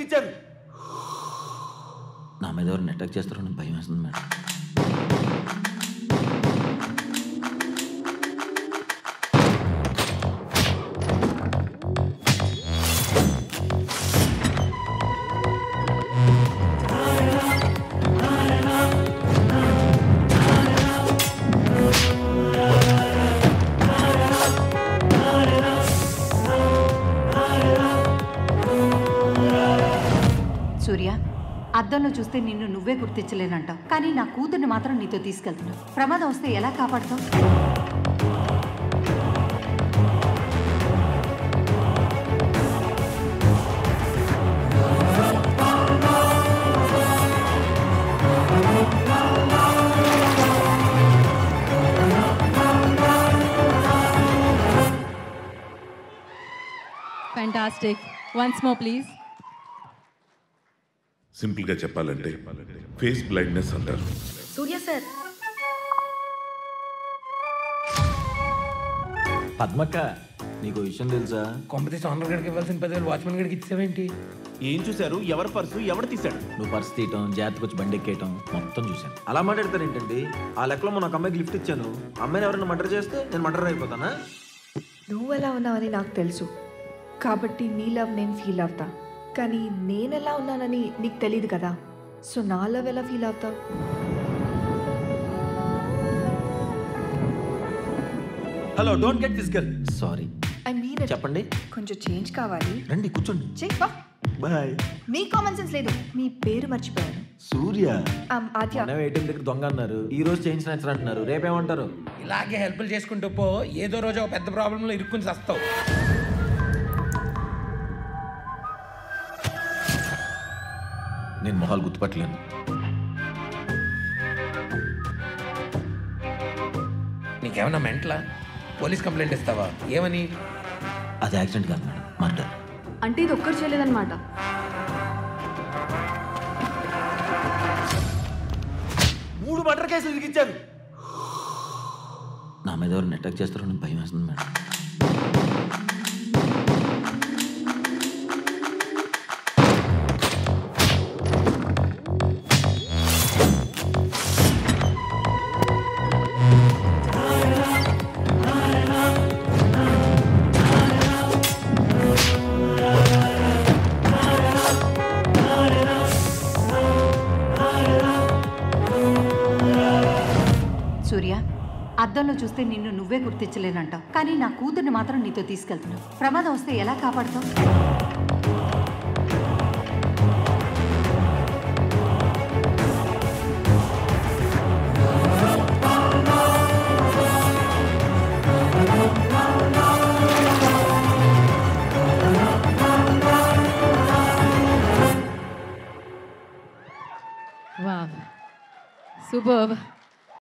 ఇరికిచ్చారు. నా మీద ఎవరిని అటాక్ చేస్తారో నాకు భయం వేస్తుంది మేడం. సూర్య, అద్దంలో చూస్తే నిన్ను నువ్వే గుర్తించలేనంటావు, కానీ నా కూతుర్ని మాత్రం నీతో తీసుకెళ్తున్నావు. ప్రమాదం వస్తే ఎలా కాపాడుతావు? Fantastic. Once more, please. Simple గా చెప్పాలంటే ఫేస్ బ్లైండ్నెస్ అంటారు. సూర్య సార్. పద్మక్క, నీకు విషయం తెలుసా? కొంపతీసి ఓనర్ గడికి ఇవ్వాల్సిన 10,000 వాచ్మెన్ గడికి ఇచ్చావేంటి? ఏం చూశారు? ఎవరి పర్సు ఎవరు తీశాడు? నువ్వు పర్స్ తీయటం, జాగ్రత్తగా వచ్చి బండి ఎక్కేయటం మొత్తం చూశాను. అలా మాట్లాడతారు ఏంటండి? ఆ లెక్కలో మొన్న ఒక అమ్మాయికి లిఫ్ట్ ఇచ్చాను. అమ్మాయిని ఎవరైనా మర్డర్ చేస్తే నేను మర్డర్ అయిపోతానా? నువ్వు ఎలా ఉన్నావని నాకు తెలుసు, కాబట్టి నీ లవ్ నేను ఫీల్ అవుతా. కానీ నేను ఎలా ఉన్నానని నీకు తెలియదు కదా, సో నా లవ్ ఎలా ఫీల్ అవుతావు? Hello, don't get this girl. Sorry. I mean చెప్పండి. కొంచెం చేంజ్ కావాలి. రండి కూర్చోండి. బాయ్. నీ కామన్ సెన్స్ లేదు. మీ పేరు మర్చిపోయాను. సూర్య. ఆద్య. ఏటీఎం దగ్గర దొంగ అన్నారు, ఈ రోజు చేంజ్ స్నాచర్ అంటున్నారు, రేపేమంటారు? ఇలాగే హెల్ప్లు చేసుకుంటూ పో, ఏదో రోజు ఒక పెద్ద ప్రాబ్లంలో ఇరుక్కుని వస్తావు. నేను మొహాలు గుర్తుపట్టలేను. నీకేమన్నా మెంటలా? పోలీస్ కంప్లైంట్ ఇస్తావా? ఏమని? అది యాక్సిడెంట్ కాదు మేడం, మర్డర్. అంటే ఇది ఒక్కరు చేయలేదన్నమాట. మూడు మర్డర్ కేసులు ఇరికిచ్చారు. నా మీద ఎవరిని అటాక్ చేస్తారో నాకు భయం వేస్తుంది మేడం. సూర్య, అద్దంలో చూస్తే నిన్ను నువ్వే గుర్తించలేనంటావు, కానీ నా కూతుర్ని మాత్రం నీతో తీసుకెళ్తున్నావు. ప్రమాదం వస్తే ఎలా కాపాడుతావు? Wow. Superb.